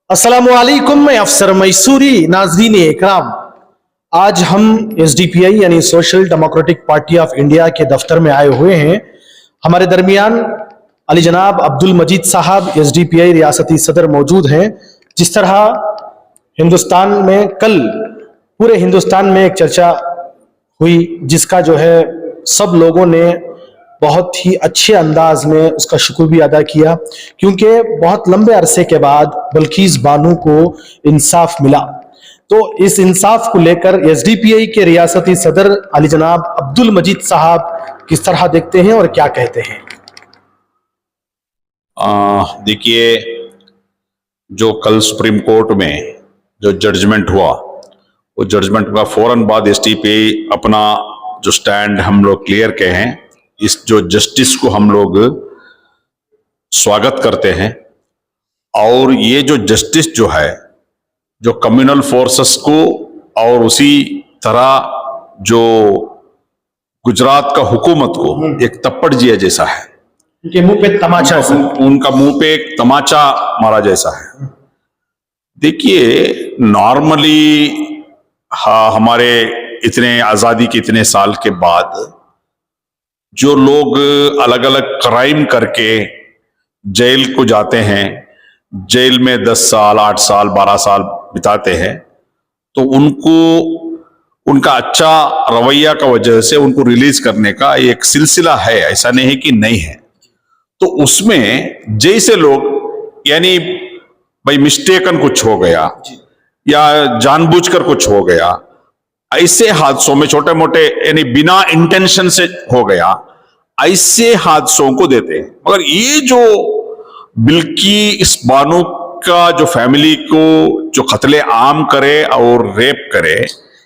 अस्सलामुअलैकुम, मैं अफसर मैसूरी। नाजरीन इकराम, आज हम एसडीपीआई यानी social democratic party of India के दफ्तर में आए हुए हैं। हमारे दरमियान अली जनाब अब्दुल मजीद साहब एसडीपीआई रियासती सदर मौजूद हैं। जिस तरह हिंदुस्तान में कल पूरे हिंदुस्तान में एक चर्चा हुई जिसका जो है सब लोगों ने बहुत ही अच्छे अंदाज में उसका शुक्र भी अदा किया, क्योंकि बहुत लंबे अरसे के बाद बल्कीस बानो को इंसाफ मिला। तो इस इंसाफ को लेकर एसडीपीआई के रियासती सदर अली जनाब अब्दुल मजीद साहब किस तरह देखते हैं और क्या कहते हैं। देखिए, जो कल सुप्रीम कोर्ट में जो जजमेंट हुआ, वो जजमेंट का फौरन बाद एसडीपीआई अपना जो स्टैंड हम लोग क्लियर के हैं, इस जो जस्टिस को हम लोग स्वागत करते हैं। और ये जो जस्टिस जो है, जो कम्युनल फोर्सेस को और उसी तरह जो गुजरात का हुकूमत को एक तप्पड़ जिया जैसा है, उनके मुंह पे तमाचा, उनका मुंह पे एक तमाचा मारा जैसा है। देखिए, नॉर्मली हमारे इतने आजादी के इतने साल के बाद जो लोग अलग अलग क्राइम करके जेल को जाते हैं, जेल में 10 साल 8 साल 12 साल बिताते हैं, तो उनको उनका अच्छा रवैया का वजह से उनको रिलीज करने का एक सिलसिला है, ऐसा नहीं है कि नहीं है। तो उसमें जैसे लोग यानी भाई मिस्टेकन कुछ हो गया या जानबूझकर कुछ हो गया, ऐसे हादसों में छोटे मोटे यानी बिना इंटेंशन से हो गया, ऐसे हादसों को देते हैं। मगर ये जो बिल्किस बानो का जो फैमिली को जो कत्ले आम करे और रेप करे,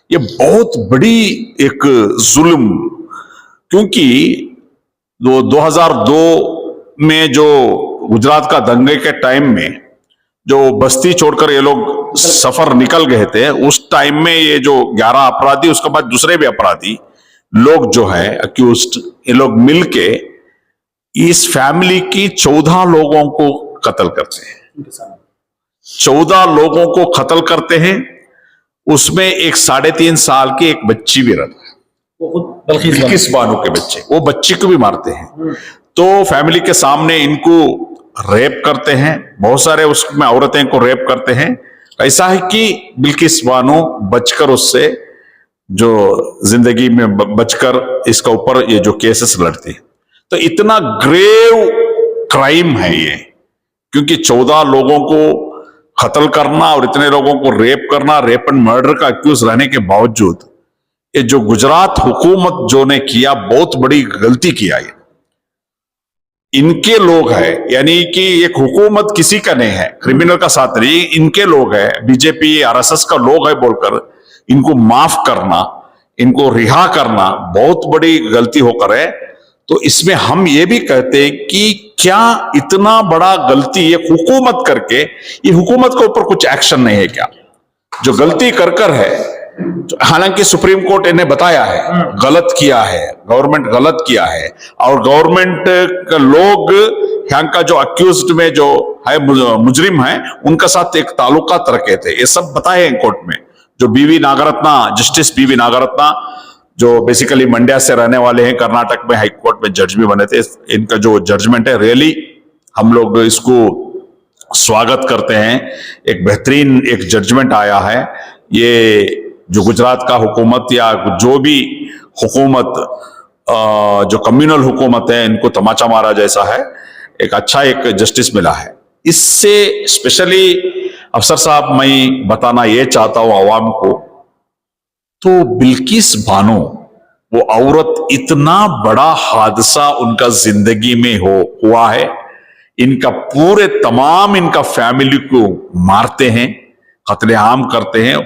ये बहुत बड़ी एक जुल्म, क्योंकि 2002 में जो गुजरात का दंगे के टाइम में जो बस्ती छोड़कर ये लोग सफर निकल गए थे, उस टाइम में ये जो 11 अपराधी, उसके बाद दूसरे भी अपराधी लोग जो है अक्यूज्ड, ये लोग मिलके इस फैमिली की 14 लोगों को कत्ल करते हैं। 14 लोगों को कत्ल करते हैं, उसमें एक 3.5 साल की एक बच्ची भी रहती है, बिल्किस बानो के बच्चे, वो बच्ची को भी मारते हैं। तो फैमिली के सामने इनको रेप करते हैं, बहुत सारे उसमें औरतें को रेप करते हैं। ऐसा है कि बिल्किस बानो बचकर उससे जो जिंदगी में बचकर इसका ऊपर ये जो केसेस लड़ती है। तो इतना ग्रेव क्राइम है ये, क्योंकि 14 लोगों को कत्ल करना और इतने लोगों को रेप करना, रेप एंड मर्डर का अक्यूज रहने के बावजूद ये जो गुजरात हुकूमत जो ने किया, बहुत बड़ी गलती किया। ये इनके लोग है, यानी कि एक हुकूमत किसी का नहीं है, क्रिमिनल का साथ नहीं, इनके लोग है, बीजेपी आरएसएस का लोग है बोलकर इनको माफ करना, इनको रिहा करना बहुत बड़ी गलती होकर है। तो इसमें हम ये भी कहते हैं कि क्या इतना बड़ा गलती ये हुकूमत करके, ये हुकूमत के ऊपर कुछ एक्शन नहीं है क्या? जो गलती कर है, हालांकि सुप्रीम कोर्ट इन्हें बताया है गलत किया है, गवर्नमेंट गलत किया है, और गवर्नमेंट का लोग यहाँ का जो अक्यूज्ड में जो है मुजरिम है, उनका साथ एक ताल्लुकात रखे थे, ये सब बताए हैं कोर्ट में। जो बीवी नागरत्ना, जस्टिस बीवी नागरत्ना, जो बेसिकली मंड्या से रहने वाले हैं, कर्नाटक में हाई कोर्ट में जज भी बने थे, इनका जो जजमेंट है, रियली हम लोग इसको स्वागत करते हैं। एक बेहतरीन एक जजमेंट आया है। ये जो गुजरात का हुकूमत या जो भी हुकूमत जो कम्युनल हुकूमत है, इनको तमाचा मारा जैसा है, एक अच्छा एक जस्टिस मिला है। इससे स्पेशली अफसर साहब मैं बताना ये चाहता हूं आवाम को, तो बिल्किस बानो वो औरत, इतना बड़ा हादसा उनका जिंदगी में हुआ है, इनका पूरे तमाम इनका फैमिली को मारते हैं, कत्लेआम करते हैं।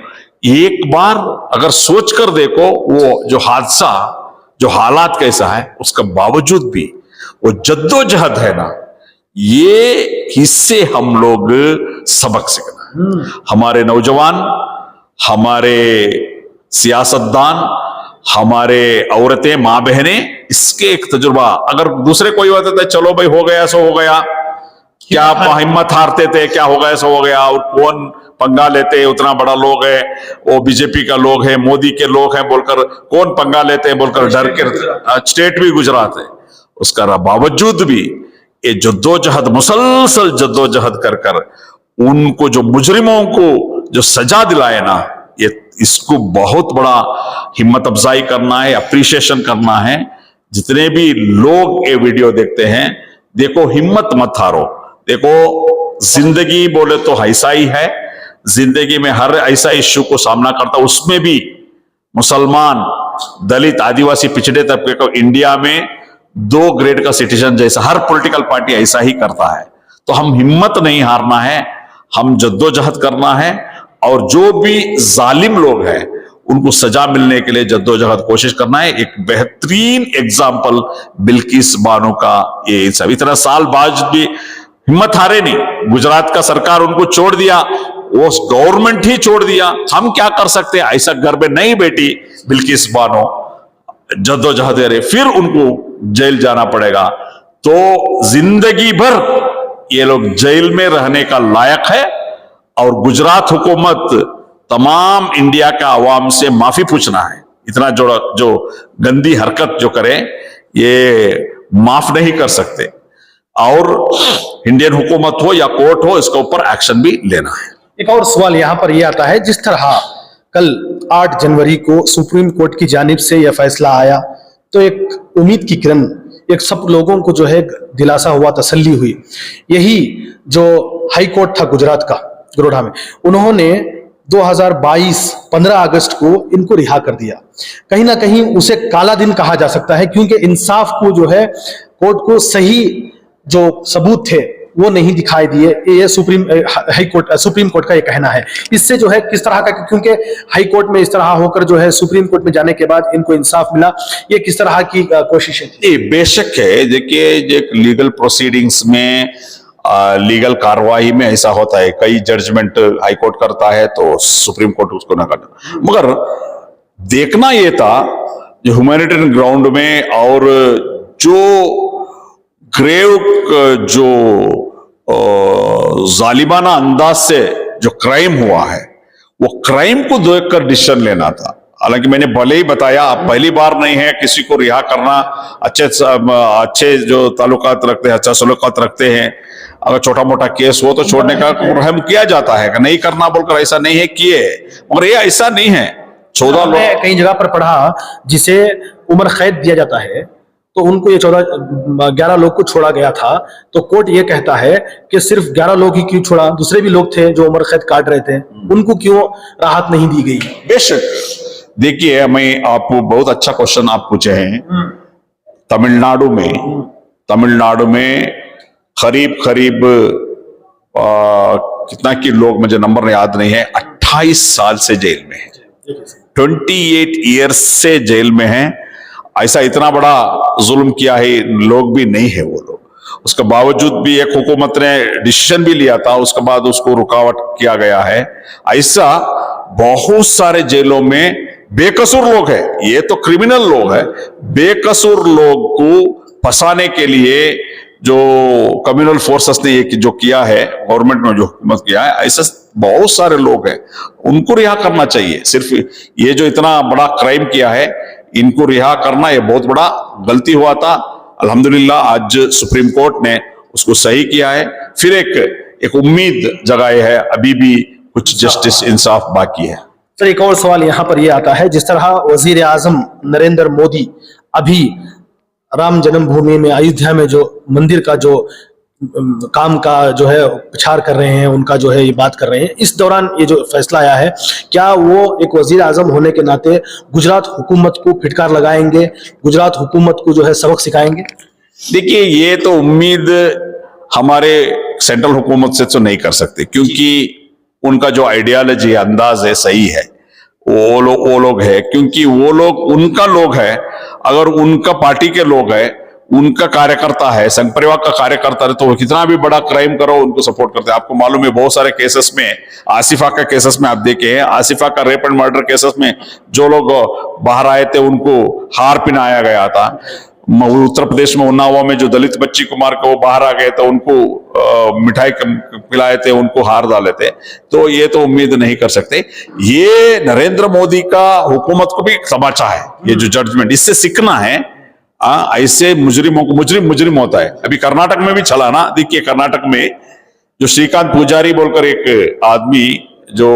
एक बार अगर सोच कर देखो वो जो हादसा, जो हालात कैसा है, उसका बावजूद भी वो जद्दोजहद है ना, ये हिस्से हम लोग सबक सीखना है। हमारे नौजवान, हमारे सियासतदान, हमारे औरतें, माँ बहनें, इसके एक तजुर्बा, अगर दूसरे कोई होता था चलो भाई हो गया सो हो गया, क्या हिम्मत हारते थे, क्या हो गया, ऐसा हो गया, और कौन पंगा लेते, उतना बड़ा लोग है, वो बीजेपी का लोग है, मोदी के लोग हैं बोलकर कौन पंगा लेते हैं बोलकर डर के, स्टेट भी गुजरात है, उसका बावजूद भी ये जद्दोजहद, मुसलसल जद्दोजहद कर कर उनको, जो मुजरिमों को जो सजा दिलाए ना, ये इसको बहुत बड़ा हिम्मत अफजाई करना है, अप्रिशिएशन करना है। जितने भी लोग ये वीडियो देखते हैं, देखो हिम्मत मत हारो, देखो जिंदगी बोले तो ऐसा ही है, जिंदगी में हर ऐसा इश्यू को सामना करता, उसमें भी मुसलमान, दलित, आदिवासी, पिछड़े तबके को इंडिया में 2 ग्रेड का सिटीजन जैसा हर पॉलिटिकल पार्टी ऐसा ही करता है। तो हम हिम्मत नहीं हारना है, हम जद्दोजहद करना है, और जो भी जालिम लोग हैं उनको सजा मिलने के लिए जद्दोजहद कोशिश करना है। एक बेहतरीन एग्जाम्पल बिल्किस बानो का ये सब, इतना साल बाद भी हिम्मत हारे नहीं, गुजरात का सरकार उनको छोड़ दिया, वो गवर्नमेंट ही छोड़ दिया, हम क्या कर सकते हैं, ऐसा घर में नहीं बैठी बिल्किस बानो, जद्दोजहद करे, फिर उनको जेल जाना पड़ेगा। तो जिंदगी भर ये लोग जेल में रहने का लायक है, और गुजरात हुकूमत तमाम इंडिया का अवाम से माफी पूछना है, इतना जो गंदी हरकत जो करे ये माफ नहीं कर सकते, और इंडियन हुकूमत हो या कोर्ट हो, इसके ऊपर एक्शन भी लेना है। एक और सवाल यहाँ पर यह आता है, जिस तरह कल 8 जनवरी को सुप्रीम कोर्ट की जानिब से यह फैसला आया, तो एक उम्मीद की किरण, एक सब लोगों को जो है दिलासा हुआ, तसल्ली हुई। यही जो हाई कोर्ट था गुजरात का, गरोडा में, उन्होंने 2022 15 अगस्त को इनको रिहा कर दिया। कहीं ना कहीं उसे काला दिन कहा जा सकता है, क्योंकि इंसाफ को जो है कोर्ट को सही जो सबूत थे वो नहीं दिखाई दिए, ये सुप्रीम कोर्ट का ये कहना है। इससे जो है किस तरह का, क्योंकि हाई कोर्ट में इस तरह होकर जो है सुप्रीम कोर्ट में जाने के बाद इनको इंसाफ मिला, ये किस तरह की कोशिशें थी? बेशक है, देखिए लीगल प्रोसीडिंग्स में, लीगल कार्रवाई में ऐसा होता है, कई जजमेंट हाई कोर्ट करता है तो सुप्रीम कोर्ट उसको ना करता, मगर देखना यह था जो ह्यूमैनिटेरियन ग्राउंड में, और जो ग्रेव जो जालिमाना अंदाज से जो क्राइम हुआ है, वो क्राइम को देखकर डिसीजन लेना था। हालांकि मैंने भले ही बताया, अब पहली बार नहीं है किसी को रिहा करना, अच्छे जो ताल्लुकात रखते हैं, अच्छा सलूकात रखते हैं, अगर छोटा मोटा केस हो तो छोड़ने का रहम किया जाता है, नहीं करना बोलकर ऐसा नहीं है किए, मगर ये ऐसा नहीं है। 14 लोग कई जगह पर पढ़ा जिसे उम्र कैद दिया जाता है, तो उनको ये 11 लोग को छोड़ा गया था, तो कोर्ट ये कहता है कि सिर्फ 11 लोग ही क्यों छोड़ा, दूसरे भी लोग थे जो उम्र कैद काट रहे थे, उनको क्यों राहत नहीं दी गई? बेशक, देखिए मैं आपको बहुत अच्छा क्वेश्चन आप पूछे हैं। तमिलनाडु में करीब कितना की लोग, मुझे नंबर याद नहीं है, 28 साल से जेल में है, 28 ईयर्स से जेल में है। ऐसा इतना बड़ा जुल्म किया है, लोग भी नहीं है वो लोग, उसके बावजूद भी एक हुकूमत ने डिसीजन भी लिया था, उसके बाद उसको रुकावट किया गया है। ऐसा बहुत सारे जेलों में बेकसूर लोग हैं, ये तो क्रिमिनल लोग हैं, बेकसूर लोग को फंसाने के लिए जो कम्युनल फोर्सेस ने ये जो किया है, गवर्नमेंट ने जो हुकूमत किया है, ऐसा बहुत सारे लोग हैं, उनको रिहा करना चाहिए। सिर्फ ये जो इतना बड़ा क्राइम किया है, इनको रिहा करना ये बहुत बड़ा गलती हुआ था। अल्हम्दुलिल्लाह आज सुप्रीम कोर्ट ने उसको सही किया है, फिर एक उम्मीद जगाई है, अभी भी कुछ जस्टिस इंसाफ बाकी है। सर, एक और सवाल यहाँ पर यह आता है, जिस तरह वजीर आजम नरेंद्र मोदी अभी राम जन्मभूमि में, अयोध्या में जो मंदिर का जो काम का जो है प्रचार कर रहे हैं, उनका जो है ये बात कर रहे हैं, इस दौरान ये जो फैसला आया है, क्या वो एक वजीर आजम होने के नाते गुजरात हुकूमत को फिटकार लगाएंगे, गुजरात हुकूमत को जो है सबक सिखाएंगे? देखिए, ये तो उम्मीद हमारे सेंट्रल हुकूमत से तो नहीं कर सकते, क्योंकि उनका जो आइडियोलॉजी अंदाज है सही है, वो लोग है, क्योंकि वो लोग उनका लोग है। अगर उनका पार्टी के लोग है, उनका कार्यकर्ता है, संघ परिवार का कार्यकर्ता है, तो वो कितना भी बड़ा क्राइम करो उनको सपोर्ट करते हैं। आपको मालूम है बहुत सारे केसेस में, आसिफा का केसेस में आप देखे हैं, आसिफा का रेप एंड मर्डर केसेस में जो लोग बाहर आए थे उनको हार पहनाया गया था। उत्तर प्रदेश में उन्नाव में जो दलित बच्ची को मार के वो बाहर आ गए तो उनको मिठाई पिलाए थे, उनको हार डाले थे। तो ये तो उम्मीद नहीं कर सकते। ये नरेंद्र मोदी का हुकूमत को भी तमाचा है, ये जो जजमेंट, इससे सीखना है। ऐसे मुजरिमों को मुजरिम होता है। अभी कर्नाटक में भी चला ना, देखिए कर्नाटक में जो श्रीकांत पुजारी बोलकर एक आदमी जो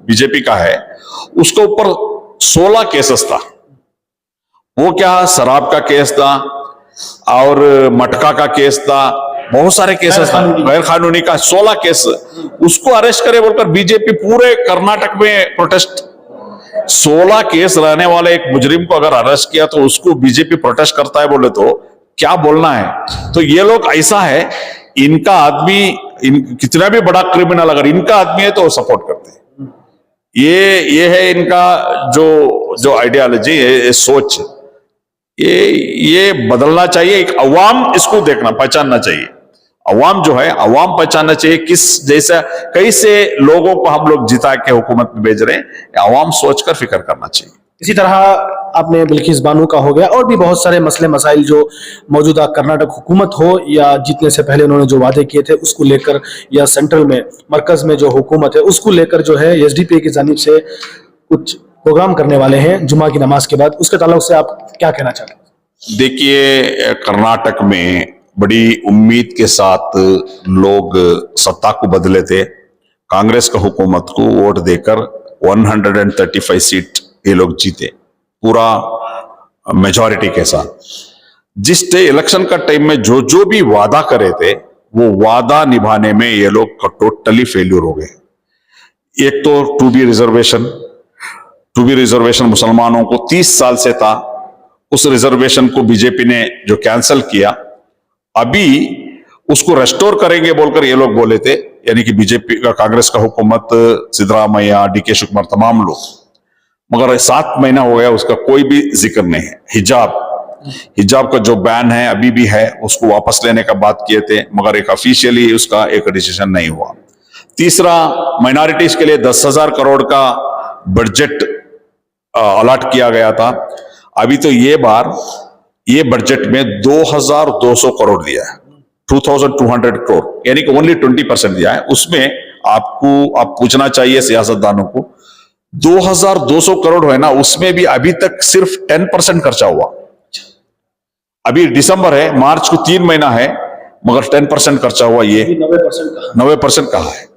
बीजेपी का है, उसके ऊपर 16 केसेस था। वो क्या, शराब का केस था और मटका का केस था, बहुत सारे केसेस था, गैर कानूनी का 16 केस। उसको अरेस्ट करे बोलकर बीजेपी पूरे कर्नाटक में प्रोटेस्ट। 16 केस रहने वाले एक मुजरिम को अगर अरेस्ट किया तो उसको बीजेपी प्रोटेस्ट करता है बोले तो क्या बोलना है। तो ये लोग ऐसा है, इनका आदमी कितना भी बड़ा क्रिमिनल अगर इनका आदमी है तो सपोर्ट करते हैं। ये है इनका जो आइडियोलॉजी है, सोच, ये बदलना चाहिए। एक अवाम इसको देखना पहचानना चाहिए। अवाम जो है, अवाम पहचानना चाहिए किस जैसा कैसे लोगों को हम लोग जिता के हुकूमत में भेज रहे हैं, अवाम सोचकर फिक्र करना चाहिए। इसी तरह आपने बिल्किस बानो का हो गया, और भी बहुत सारे मसले मसाइल जो मौजूदा कर्नाटक हुकूमत हो या जीतने से पहले उन्होंने जो वादे किए थे उसको लेकर, या सेंट्रल में मरकज में जो हुकूमत है उसको लेकर जो है एसडीपीआई की जानिब से कुछ प्रोग्राम करने वाले हैं जुमा की नमाज के बाद, उसके ताल्लुक से आप क्या कहना चाहते हैं? देखिए, कर्नाटक में बड़ी उम्मीद के साथ लोग सत्ता को बदले थे। कांग्रेस का हुकूमत को वोट देकर 135 सीट ये लोग जीते, पूरा मेजॉरिटी के साथ। जिस इलेक्शन का टाइम में जो भी वादा करे थे वो वादा निभाने में ये लोग टोटली फेल्यूर हो गए। एक तो टू बी रिजर्वेशन मुसलमानों को 30 साल से था, उस रिजर्वेशन को बीजेपी ने जो कैंसिल किया, अभी उसको रेस्टोर करेंगे बोलकर ये लोग बोले थे, यानी कि बीजेपी का, कांग्रेस का हुकूमत, सिद्धरामैया, डीके शिवकुमार, तमाम लोग। मगर 7 महीना हो गया, उसका कोई भी जिक्र नहीं है। हिजाब का जो बैन है अभी भी है, उसको वापस लेने का बात किए थे, मगर एक ऑफिशियली उसका एक डिसीजन नहीं हुआ। तीसरा, माइनॉरिटीज के लिए 10,000 करोड़ का बजट अलॉट किया गया था। अभी तो ये बार ये बजट में 2,200 करोड़ दिया है, 2,200 करोड़, यानी कि ओनली 20% दिया है। उसमें आप पूछना चाहिए सियासतदानों को, 2,200 करोड़ है ना, उसमें भी अभी तक सिर्फ 10% खर्चा हुआ। अभी दिसंबर है, मार्च को 3 महीना है, मगर 10% खर्चा हुआ। ये 90% कहा है।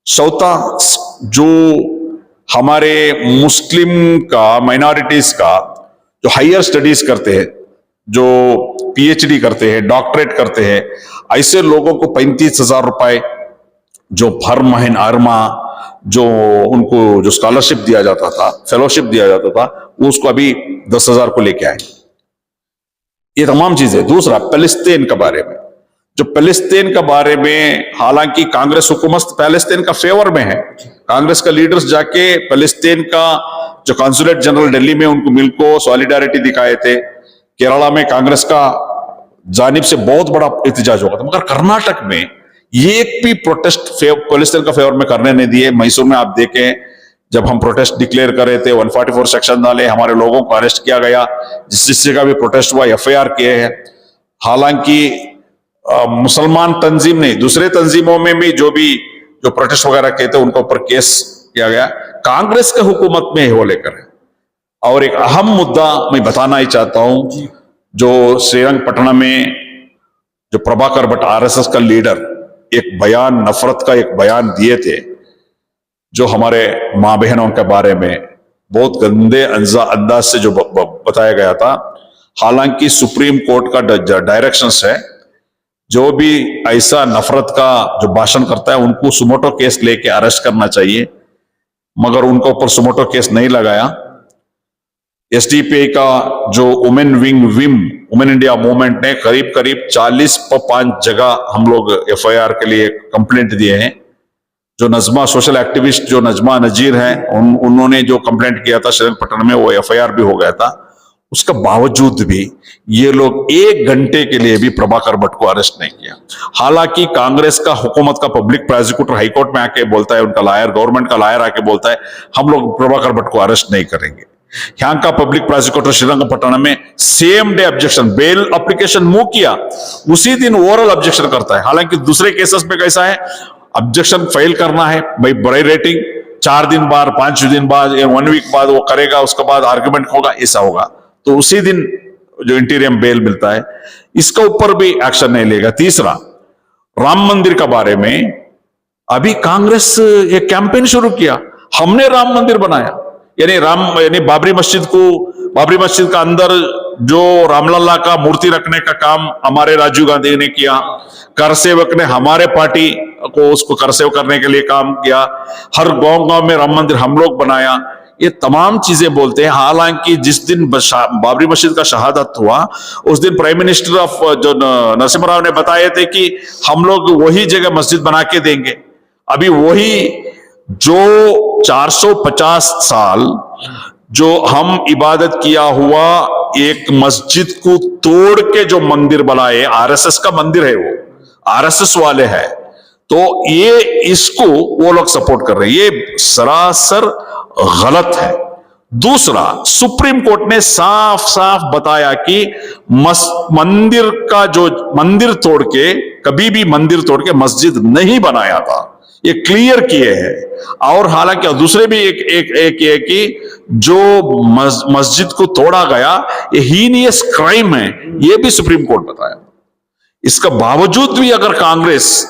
चौथा, जो हमारे मुस्लिम का, माइनॉरिटीज का जो हायर स्टडीज करते हैं, जो पीएचडी करते हैं, डॉक्टरेट करते हैं, ऐसे लोगों को 35,000 रुपए जो हर महीना जो उनको जो स्कॉलरशिप दिया जाता था, फेलोशिप दिया जाता था, उसको अभी 10,000 को लेके आए। ये तमाम चीजें। दूसरा, पैलेस्तीन के बारे में, जो पैलेस्तीन के बारे में, हालांकि कांग्रेस हुकूमत पैलेस्तीन का फेवर में है। कांग्रेस का लीडर्स जाके पैलेस्तीन का जो कॉन्सुलेट जनरल दिल्ली में उनको मिलको सॉलिडारिटी दिखाए थे। केरला में कांग्रेस का जानिब से बहुत बड़ा एहतजाज होगा था, मगर कर्नाटक में एक भी प्रोटेस्ट पैलेस्टीन का फेवर में करने नहीं दिए। मैसूर में आप देखें, जब हम प्रोटेस्ट डिक्लेयर कर रहे थे, 144 सेक्शन डाले, हमारे लोगों को अरेस्ट किया गया, जिस जगह भी प्रोटेस्ट हुआ FIR किए हैं। हालांकि मुसलमान तंजीम नहीं, दूसरे तंजीमों में भी जो प्रोटेस्ट वगैरह किए थे उनके ऊपर केस किया गया। कांग्रेस के हुकूमत में वो लेकर है। और एक अहम मुद्दा मैं बताना ही चाहता हूं, जो श्रीरंगपट्टनम में जो प्रभाकर भट्ट RSS का लीडर एक बयान, नफरत का एक बयान दिए थे, जो हमारे माँ बहनों के बारे में बहुत गंदे अंदाज से जो बताया गया था। हालांकि सुप्रीम कोर्ट का डायरेक्शंस है, जो भी ऐसा नफरत का जो भाषण करता है उनको सुमोटो केस लेके अरेस्ट करना चाहिए, मगर उनके ऊपर सुमोटो केस नहीं लगाया। एसडीपीआई का जो women wing women India movement ने करीब 40-5 जगह हम लोग FIR के लिए कंप्लेंट दिए हैं। जो नजमा सोशल एक्टिविस्ट जो नजमा नजीर हैं, उन्होंने जो कंप्लेंट किया था श्रीरंगपट्टनम में, वो FIR भी हो गया था। उसका बावजूद भी ये लोग 1 घंटे के लिए भी प्रभाकर भट्ट को अरेस्ट नहीं किया। हालांकि कांग्रेस का हुकूमत का पब्लिक प्रोसिक्यूटर हाईकोर्ट में आके बोलता है, उनका लायर, गवर्नमेंट का लायर आके बोलता है, हम लोग प्रभाकर भट्ट को अरेस्ट नहीं करेंगे। यहाँ का पब्लिक प्रोसिक्यूटर श्रीरंगपट्टनम में same day objection, bail application move किया उसी दिन ओरल ऑब्जेक्शन करता है। हालांकि दूसरे केसेस में कैसा है, ऑब्जेक्शन फाइल करना है भाई, बड़ी रेटिंग 4 दिन बाद, 5 दिन बाद या 1 वीक बाद वो करेगा, उसके बाद आर्ग्यूमेंट होगा, ऐसा होगा, तो उसी दिन जो इंटीरियम बेल मिलता है, इसका ऊपर भी एक्शन नहीं लेगा। तीसरा, राम मंदिर के बारे में अभी कांग्रेस एक कैंपेन शुरू किया, हमने राम मंदिर बनाया, यानी बाबरी मस्जिद का अंदर जो रामलला का मूर्ति रखने का काम हमारे राजीव गांधी ने किया, कर सेवक ने हमारे पार्टी को उसको कर सेव करने के लिए काम किया, हर गांव में राम मंदिर हम लोग बनाया, ये तमाम चीजें बोलते हैं। हालांकि जिस दिन बाबरी मस्जिद का शहादत हुआ उस दिन प्राइम मिनिस्टर ऑफ जो नरसिम्हा राव ने बताए थे कि हम लोग वही जगह मस्जिद बना के देंगे। अभी वही जो 450 साल जो हम इबादत किया हुआ एक मस्जिद को तोड़ के जो मंदिर बनाए, आरएसएस का मंदिर है, वो आरएसएस वाले हैं, तो ये इसको वो लोग सपोर्ट कर रहे हैं, ये सरासर गलत है। दूसरा, सुप्रीम कोर्ट ने साफ साफ बताया कि मंदिर तोड़ के, कभी भी मंदिर तोड़ के मस्जिद नहीं बनाया था, ये क्लियर किए हैं। और हालांकि दूसरे भी एक ये कि जो मस्जिद को तोड़ा गया ये हीनियस क्राइम है, ये भी सुप्रीम कोर्ट बताया। इसका बावजूद भी अगर कांग्रेस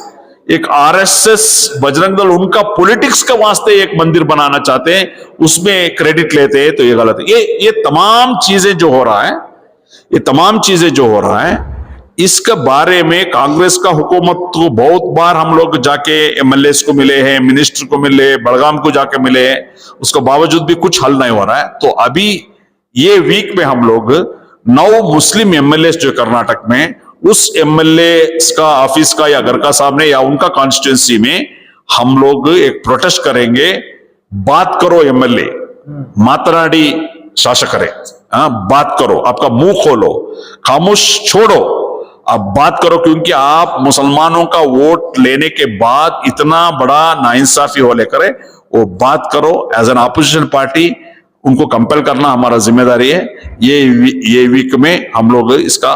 एक आरएसएस बजरंग दल उनका पॉलिटिक्स के वास्ते एक मंदिर बनाना चाहते हैं, उसमें क्रेडिट लेते हैं, तो ये गलत है। ये तमाम चीजें जो हो रहा है, इसके बारे में कांग्रेस का हुकूमत को बहुत बार हम लोग जाके एमएलए को मिले हैं, मिनिस्टर को मिले, बड़गाम को जाके मिले हैं, उसके बावजूद भी कुछ हल नहीं हो रहा है। तो अभी ये वीक में हम लोग 9 मुस्लिम एमएलए जो कर्नाटक में, उस एमएलए का ऑफिस का या घर का सामने या उनका कॉन्स्टिट्यूंसी में हम लोग एक प्रोटेस्ट करेंगे। बात करो एमएलए, मातनाडी शासकरे, बात करो, आपका मुंह खोलो, खामोश छोड़ो, अब बात करो, क्योंकि आप मुसलमानों का वोट लेने के बाद इतना बड़ा नाइंसाफी हो लेकर वो बात करो। एज एन अपोजिशन पार्टी उनको कंपेल करना हमारा जिम्मेदारी है। ये वीक में हम लोग इसका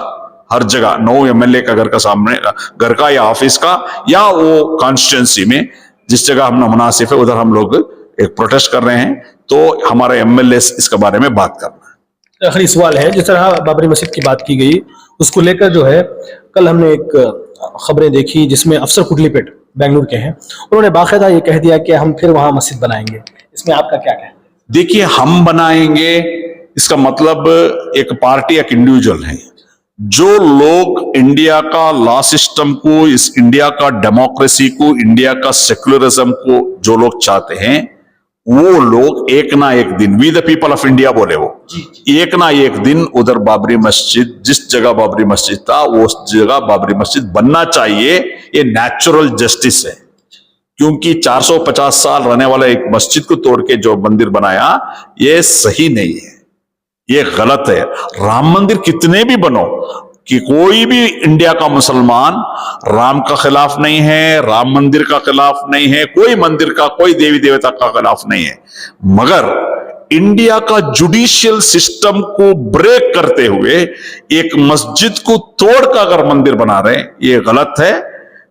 हर जगह 9 एमएलए का घर का सामने, घर का या ऑफिस का या वो कॉन्स्टिट्यूंसी में जिस जगह हम मुनासिब है उधर हम लोग एक प्रोटेस्ट कर रहे हैं। तो हमारे एमएलए इसके बारे में बात करना है। आखिरी सवाल है, जिस तरह बाबरी मस्जिद की बात की गई उसको लेकर जो है, कल हमने एक खबरें देखी जिसमें अफसर कुटलीपेट बेंगलुरु के हैं, उन्होंने बाकायदा ये कह दिया कि हम फिर वहां मस्जिद बनाएंगे। इसमें आपका क्या कहना है? देखिए, हम बनाएंगे इसका मतलब एक पार्टी एक इंडिविजुअल है। जो लोग इंडिया का लॉ सिस्टम को, इस इंडिया का डेमोक्रेसी को, इंडिया का सेक्युलरिज्म को जो लोग चाहते हैं, वो लोग एक ना एक दिन, we the people of India बोले वो, एक ना एक दिन उधर बाबरी मस्जिद, जिस जगह बाबरी मस्जिद था उस जगह बाबरी मस्जिद बनना चाहिए। ये नेचुरल जस्टिस है, क्योंकि 450 साल रहने वाला एक मस्जिद को तोड़ के जो मंदिर बनाया, ये सही नहीं है, ये गलत है। राम मंदिर कितने भी बनो, कि कोई भी इंडिया का मुसलमान राम का खिलाफ नहीं है, राम मंदिर का खिलाफ नहीं है, कोई मंदिर का, कोई देवी देवता का खिलाफ नहीं है, मगर इंडिया का जुडिशियल सिस्टम को ब्रेक करते हुए एक मस्जिद को तोड़कर अगर मंदिर बना रहे हैं, ये गलत है।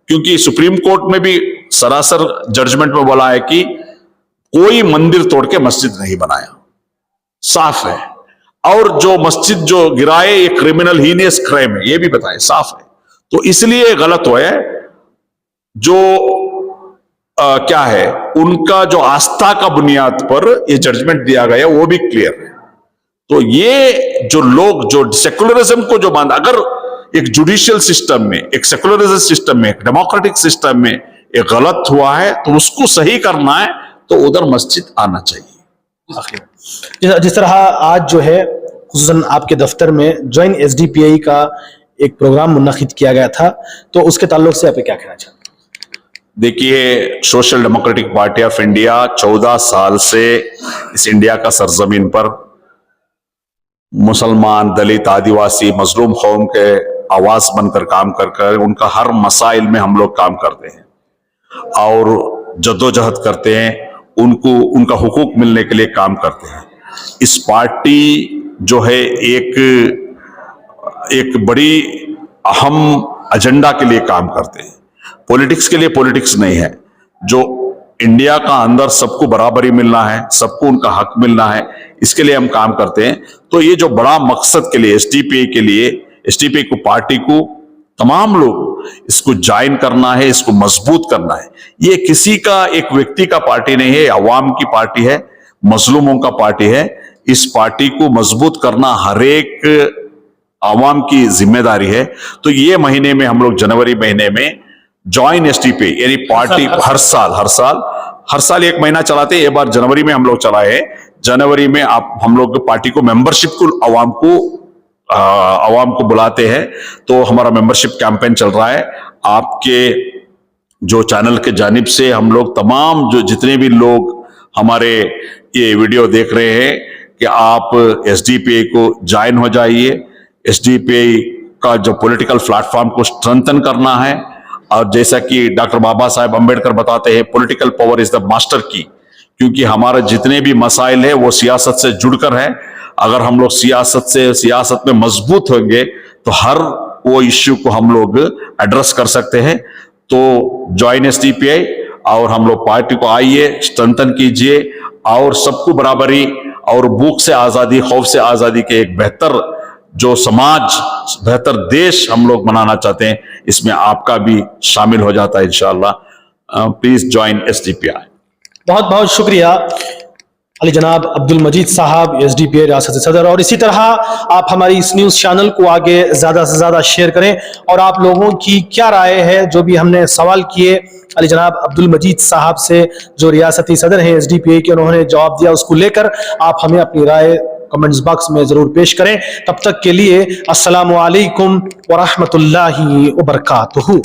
क्योंकि सुप्रीम कोर्ट में भी सरासर जजमेंट में बोला है कि कोई मंदिर तोड़ के मस्जिद नहीं बनाया, साफ है। और जो मस्जिद जो गिराए ये क्रिमिनल हीनियस क्राइम है, ये भी बताए, साफ है। तो इसलिए गलत हुआ है। जो क्या है, उनका जो आस्था का बुनियाद पर ये जजमेंट दिया गया वो भी क्लियर है। तो ये जो लोग जो सेकुलरिज्म को जो बांधा, अगर एक जुडिशियल सिस्टम में, एक सेकुलरिज्म सिस्टम में, एक डेमोक्रेटिक सिस्टम में एक गलत हुआ है तो उसको सही करना है, तो उधर मस्जिद आना चाहिए। जिस तरह आज जो है खुसूसन आपके दफ्तर में ज्वाइंट एसडीपीआई का एक प्रोग्राम मुनक्किद किया गया था, तो उसके ताल्लुक से आप क्या कहना चाहते हैं? देखिए, social democratic party of India 14 साल से इस इंडिया का सरजमीन पर मुसलमान, दलित, आदिवासी, मजलूम कौम के आवाज बनकर काम कर उनका हर मसाइल में हम लोग काम करते हैं और जद्दोजहद करते हैं, उनको उनका हुकूक मिलने के लिए काम करते हैं। इस पार्टी जो है एक एक बड़ी अहम एजेंडा के लिए काम करते हैं। पॉलिटिक्स के लिए पॉलिटिक्स नहीं है, जो इंडिया का अंदर सबको बराबरी मिलना है, सबको उनका हक मिलना है, इसके लिए हम काम करते हैं। तो ये जो बड़ा मकसद के लिए एसडीपीआई के लिए, एसडीपीआई को पार्टी को तमाम लोग इसको ज्वाइन करना है, इसको मजबूत करना है। ये किसी का एक व्यक्ति का पार्टी नहीं है, अवाम की पार्टी है, मजलूमों का पार्टी है। इस पार्टी को मजबूत करना हर एक आवाम की जिम्मेदारी है। तो ये महीने में हम लोग जनवरी महीने में जॉइन एसडीपीआई यानी पार्टी हर साल एक महीना चलाते हैं। ये बार जनवरी में हम लोग चलाए हैं। जनवरी में हम लोग पार्टी को मेंबरशिप को आवाम को बुलाते हैं। तो हमारा मेंबरशिप कैंपेन चल रहा है। आपके जो चैनल के जानिब से हम लोग तमाम जो जितने भी लोग हमारे ये वीडियो देख रहे हैं कि आप एसडीपीआई को ज्वाइन हो जाइए। एसडीपीआई का जो पॉलिटिकल प्लेटफॉर्म को स्ट्रेंथन करना है, और जैसा कि डॉक्टर बाबा साहेब अंबेडकर बताते हैं, political power is the master की, क्योंकि हमारे जितने भी मसाइल है वो सियासत से जुड़कर है। अगर हम लोग सियासत में मजबूत होंगे तो हर वो इश्यू को हम लोग एड्रेस कर सकते हैं। तो ज्वाइन एसडीपीआई और हम लोग पार्टी को आइए, स्ट्रेंथन कीजिए, और सबको बराबरी और भूख से आजादी, खौफ से आजादी के एक बेहतर जो समाज, बेहतर देश हम लोग बनाना चाहते हैं, इसमें आपका भी शामिल हो जाता है इंशाअल्लाह। Please join SDPI. बहुत बहुत शुक्रिया अली जनाब अब्दुल मजीद साहब, एसडीपीआई रियासती सदर। और इसी तरह आप हमारी इस न्यूज़ चैनल को आगे ज़्यादा से ज़्यादा शेयर करें। और आप लोगों की क्या राय है, जो भी हमने सवाल किए अली जनाब अब्दुल मजीद साहब से, जो रियासती सदर हैं एसडीपीआई के, उन्होंने जवाब दिया, उसको लेकर आप हमें अपनी राय कमेंट्स बॉक्स में जरूर पेश करें। तब तक के लिए अस्सलामु अलैकुम व रहमतुल्लाहि व बरकातुहू।